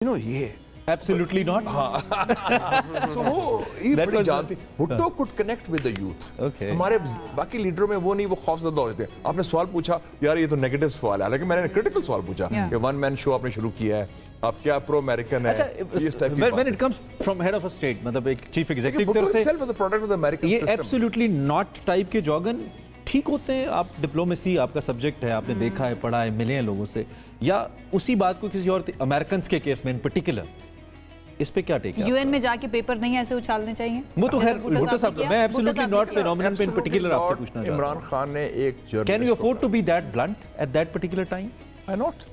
ये Absolutely not. so ये बड़ी जानती Bhutto could connect with the youth. Okay. हमारे बाकी लीडरों में वो नहीं, वो खौफजदा होते हैं। आपने सवाल पूछा यार ये तो नेगेटिव सवाल है, हालांकि मैंने क्रिटिकल सवाल पूछा कि वन मैन शो आपने शुरू किया है, आप क्या प्रो अमेरिकन है? When it comes from head of a state, मतलब एक चीफ एग्जीक्यूटिव की तरफ से itself was a product of the American ये system. absolutely not टाइप के जॉगन ठीक होते हैं? आप डिप्लोमेसी आपका सब्जेक्ट है, आपने देखा है, पढ़ा है, मिले हैं लोगों से, या उसी बात को किसी और अमेरिकन के केस में इन पर्टिकुलर इस पे क्या टेक है? यूएन में जाके पेपर नहीं ऐसे उछालने चाहिए। वो तो खैर भुट्टो साहब, मैं एब्सोल्युटली नॉट फेनोमेनन पे इन पर्टिकुलर आपसे पूछना चाहता हूं। इमरान खान ने एक journalist, can you afford to be that blunt at that particular time? Why not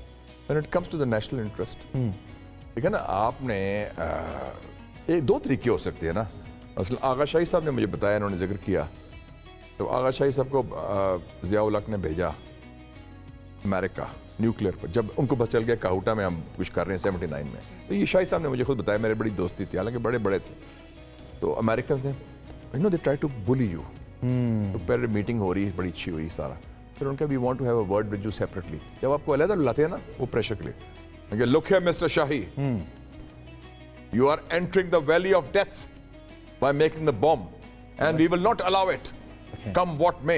when it comes to the national interest. ठीक है ना, आपने एक दो तरीके हो सकते हैं ना। असल आगा शाही साहब ने मुझे बताया, इन्होंने जिक्र किया, तो आगा शाही साहब को ज़िया उल हक ने भेजा अमेरिका न्यूक्लियर पर, जब उनको पता चल गया काहुटा में हम कुछ कर रहे हैं 79 में, तो ये शाही साहब ने मुझे खुद बताया, मेरे बड़ी दोस्ती थी, हालांकि बड़े बड़े थे, तो अमेरिकन ने they try to bully you. तो पहले मीटिंग हो रही है, बड़ी अच्छी हुई सारा, फिर उनका we want to have a word with you separately. जब आपको अलग बुलाते हैं ना वो प्रेशर के लिए, look here mister Shahi, you are entering the valley of death by making the bomb and we will not allow it, come what may.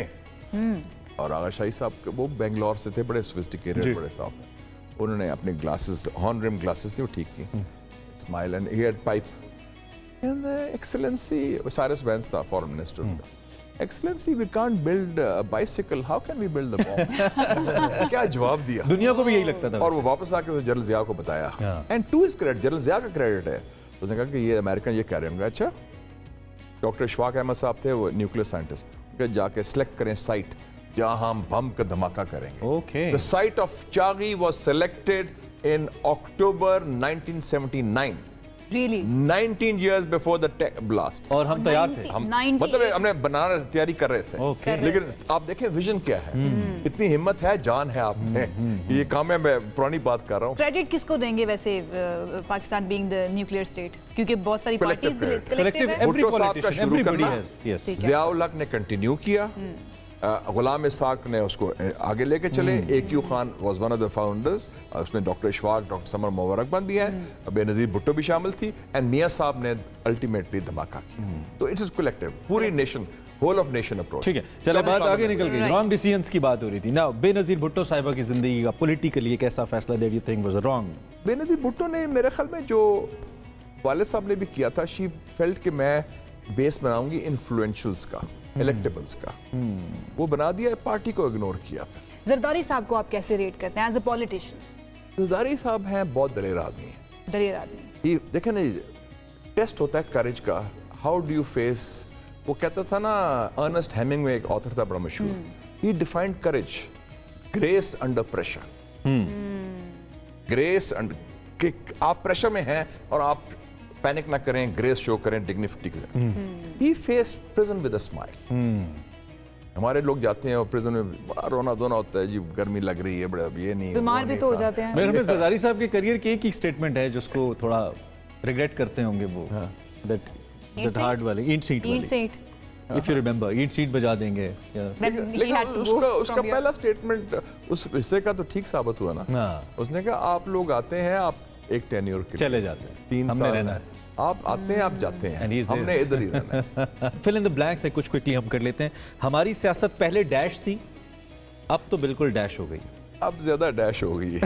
और आगा शाही साहब वो बेंगलोर से थे, बड़े सोफिस्टिकेटेड बड़े साहब, उन्होंने अपने ग्लासेस, हॉर्न रिम ग्लासेस थे, वो ठीक की, smile and he had pipe and excellency, Cyrus Vance था foreign minister, excellency we can't build a bicycle, how can we build the bomb? क्या जवाब दिया? दुनिया को भी यही लगता था। और वो वापस आके जनरल ज़िया को बताया, and to his credit, general Zia का क्रेडिट है, उसने कहा कि ये अमेरिकन ये कह रहे होंगे। अच्छा, डॉक्टर इशफाक अहमद साहब थे, वो न्यूक्लियर साइंटिस्ट, जाके सिलेक्ट करें साइट जहां हम बम का धमाका करेंगे। Okay. The site of Chaghi was selected in October 1979. Really? 19 years before the blast. और हम तैयार थे, हम मतलब हमने बनाना तैयारी कर रहे थे। Okay. लेकिन आप देखें विजन क्या है, इतनी हिम्मत है, जान है आप में, ये काम है। मैं पुरानी बात कर रहा हूँ। क्रेडिट किसको देंगे वैसे, Pakistan being the nuclear state, क्योंकि बहुत सारी पार्टीज कलेक्टिव है। भुट्टो साहब का शुरू करना, yes. ज़िया उल हक ने कंटिन्यू किया, गुलाम इसाक ने उसको आगे लेके चले, AQ Khan was one of the founders, उसमें डॉक्टर इशफाक, डॉक्टर समर मुबारक भी हैं, बेनज़ीर भुट्टो भी शामिल थी, एंड मियां साहब ने अल्टीमेटली धमाका किया। तो इट इज कलेक्टिव, पूरी nation, whole of nation approach. ठीक है, चलो बात आगे निकल गई, रॉन्ग डिसीजंस की बात हो रही थी ना। बेनज़ीर भुट्टो साहिबा की जिंदगी का पॉलिटिकली एक ऐसा फैसला that you think was wrong? Benazir Bhutto ने मेरे ख्याल में जो वालिद साहब ने भी किया था, शी फेल्ट कि मैं बेस बनाऊंगी इन्फ्लुएंशियल्स का, इलेक्टेबल्स का, वो बना दिया, पार्टी को इग्नोर किया। जरदारी साहब को आप कैसे रेट करते हैं एज अ पॉलिटिशियन? जरदारी साहब हैं बहुत दलेर आदमी, दलेर आदमी। देखें ना, टेस्ट होता है करेज का, हाउ डू यू फेस। वो कहता था ना, अर्नेस्ट हेमिंगवे एक ऑथर था बड़ा मशहूर, he defined courage, grace under pressure. Grace under, आप प्रेशर में हैं और आप पैनिक ना करें, ग्रेस शो करें, डिग्निफिटी करें। He faced prison with a smile. हमारे लोग जाते हैं और प्रिजन में बड़ा रोना धोना होता है, जी गर्मी लग रही है, बड़ा ये नहीं, बीमार भी तो हो जाते हैं। मेरे जरदारी साहब के करियर की एक ही स्टेटमेंट है जिसको थोड़ा रिग्रेट करते होंगे, वो दैट हार्ड वाले ईंट सीट, इफ यू रिमेंबर, ईंट सीट बजा देंगे। लेकिन उसका पहला स्टेटमेंट उस हिस्से का तो ठीक साबित हुआ ना। उसने कहा आप लोग आते हैं, आप एक टेन्योर के चले जाते हैं, 3 साल रहना है, आप आते हैं, आप जाते हैं, हमने इधर ही रहना है। फिल इन द ब्लैंक्स है, कुछ क्विकली हम कर लेते हैं। हमारी सियासत पहले डैश थी, अब तो बिल्कुल डैश हो गई, अब ज्यादा डैश हो गई है।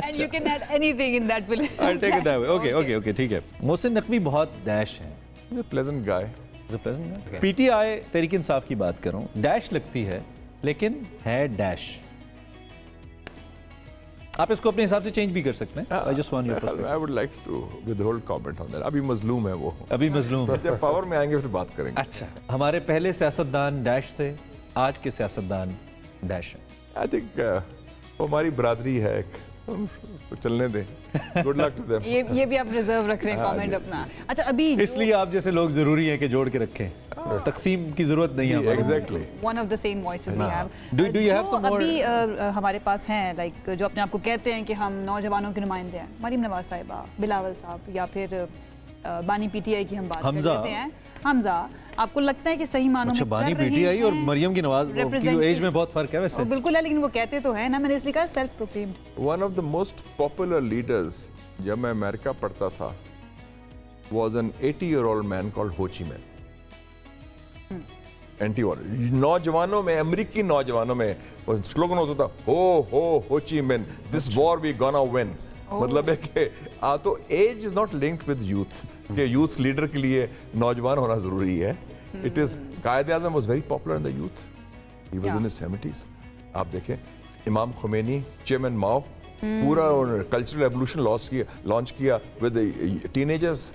And you can add anything in that will. I'll take it that way. Okay, ठीक है। मोहसिन नकवी बहुत डैश है। He's a pleasant guy. PTI Tehreek Insaf की बात करूं, डैश लगती है लेकिन है डैश। आप इसको अपने हिसाब से चेंज भी कर सकते हैं। I just want your perspective. I would like to withhold comment on that. अभी मजलूम है वो। अभी मजलूम है। जब पावर में आएंगे फिर बात करेंगे। अच्छा, हमारे पहले सियासतदान डैश थे, आज के सियासतदान डैश हैं। I think वो हमारी बरादरी है एक, चलने दें। Good luck to them. ये भी आप रिजर्व रख रहे हैं कमेंट अपना। अच्छा, अभी इसलिए आप जैसे लोग जरूरी है कि जोड़ के रखें, तकसीम की जरूरत नहीं है। Exactly, one of the same voices we have. Do you have some more? अभी हमारे पास हैं लाइक जो अपने आप को कहते हैं कि हम नौजवानों के नुमाइंदे हैं, मरीम नवाज साहिबा, बिलावल साहब, या फिर बानी PTI की हम बात कर लेते हैं, हमजा, आपको लगता है कि सही मानों में बानी पीटीआई और मरियम की नवाज की एज में बहुत फर्क है वैसे? बिल्कुल है, लेकिन वो कहते तो है ना, मैंने इसलिए कहा self proclaimed. One of the most popular leaders जब मैं अमेरिका पढ़ता था was an 80-year-old man called हो ची मिन। एंटी वॉर नौजवानों में, अमेरिकी नौजवानों में स्लोगन होता था Ho Chi Minh, this war we gonna win. मतलब है कि तो age is not linked with youth, कि यूथ लीडर के लिए नौजवान होना जरूरी है। It is Quaid Azam was very popular in the youth, he was in his 70s। आप देखें इमाम खुमैनी, चेयरमैन माओ, पूरा कल्चरल एवोल्यूशन लॉन्च किया विद टीनेजर्स।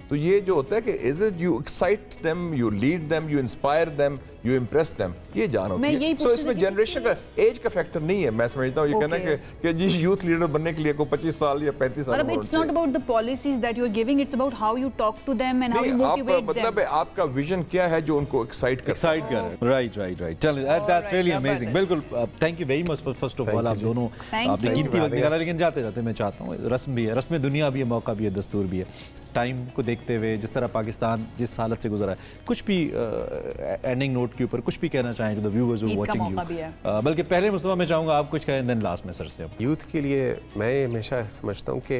तो ये जो होता है कि is it you excite them, you lead them, you inspire them, you impress them, ये जान होती है। सो इसमें जनरेशन का एज का फैक्टर नहीं है। मैं समझता हूँ ये कहना कि जी यूथ लीडर बनने के लिए कोई 25 साल या 35 साल, मतलब it's not about the policies that you are giving, it's about how you talk to them and how you motivate them. मतलब आपका विजन क्या है जो उनको एक्साइट कर रहा है। राइट। चलिए, दैट्स रियली अमेजिंग। बिल्कुल, thank you very much first of all, आप दोनों आपने कीमती वक्त निकाला। लेकिन जाते जाते मैं चाहता हूँ, रस्म भी है, रस्म दुनिया भी है, मौका भी है, दस्तूर भी है। टाइम को देखते हुए जिस तरह पाकिस्तान जिस हालत से गुजरा है, कुछ भी एंडिंग नोट के ऊपर कुछ भी कहना चाहें to the viewers who watching you? बल्कि पहले मुस्तफा मैं चाहूँगा आप कुछ कहें, देन लास्ट में सर से। यूथ के लिए मैं हमेशा समझता हूँ कि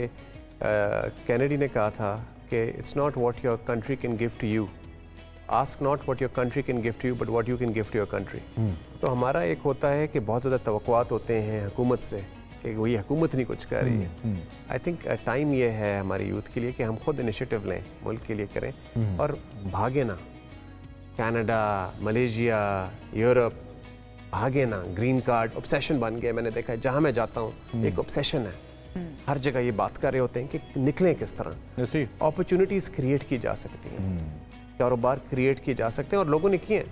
कैनेडी ने कहा था कि it's not what your country can give to you, ask not what your country can give to you but what you can give to your country. तो हमारा एक होता है कि बहुत ज़्यादा तवक्कुआत होते हैं हुकूमत से कि वही हुकूमत नहीं कुछ कर रही है। आई थिंक टाइम ये है हमारे यूथ के लिए कि हम खुद इनिशिएटिव लें, मुल्क के लिए करें और भागे ना। कनाडा, मलेशिया, यूरोप, भागे ना। ग्रीन कार्ड ऑब्सेशन बन गया, मैंने देखा है जहाँ मैं जाता हूँ एक ऑब्सेशन है। हर जगह ये बात कर रहे होते हैं कि निकलें किस तरह। अपॉर्चुनिटीज़ क्रिएट की जा सकती हैं, कारोबार क्रिएट किए जा सकते हैं और लोगों ने किए।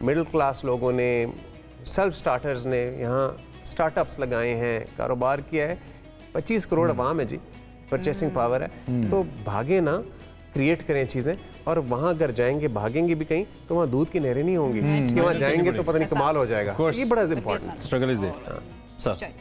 मिडिल क्लास लोगों ने, सेल्फ स्टार्टर्स ने यहाँ स्टार्टअप्स लगाए हैं, कारोबार किया है। 25 करोड़ अवाम है जी, परचेसिंग पावर है। तो भागे ना, क्रिएट करें चीज़ें, और वहाँ अगर जाएंगे, भागेंगे भी कहीं, तो वहाँ दूध की नहरें नहीं होंगी कि वहाँ जाएंगे तो पता नहीं कमाल हो जाएगा। ये बड़ा important struggle is there sir.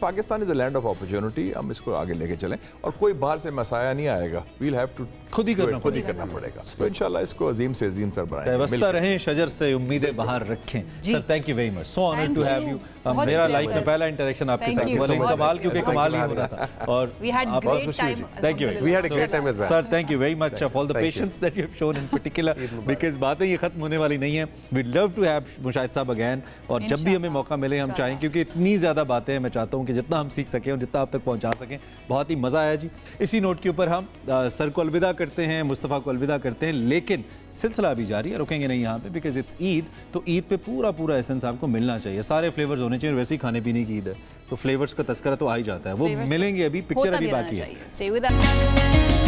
Pakistan is a land of opportunity, हम इसको आगे लेके चलें और कोई बाहर से मसाया नहीं आएगा। वील हैव टू खुद ही करना पड़ेगा। तो इंशाल्लाह इसको अजीम से अजीम तर बनाएंगे। व्यवस्था रहें, शजर से उम्मीदें बाहर रखें। Sir thank you very much, so honoured to have you. मेरा लाइफ में पहला इंटरेक्शन आपके साथ हुआ, कमाल, क्योंकि कमाल ही हो रहा था और thank you, we had a great time as well sir. Thank you very much of all the patience that you have shown in particular, because बातें ये खत्म होने वाली नहीं है। We love to have Mushahid sahab again, और जब भी हमें मौका मिले हम चाहें, क्योंकि इतनी ज़्यादा बातें हैं, मैं चाहता हूँ कि जितना हम सीख सकें और जितना आप तक पहुँचा सकें। बहुत ही मज़ा आया जी। इसी नोट के ऊपर हम सर को अलविदा करते हैं, मुस्तफ़ा को अलविदा करते हैं, लेकिन सिलसिला अभी जारी है, रुकेंगे नहीं यहाँ पे, बिकॉज इट्स ईद। तो ईद पे पूरा एसेंस आपको मिलना चाहिए, सारे फ्लेवर्स होने चाहिए। वैसे ही खाने पीने की ईद है तो फ्लेवर्स का तस्करा तो आ ही जाता है, वो मिलेंगे। अभी पिक्चर अभी बाकी है।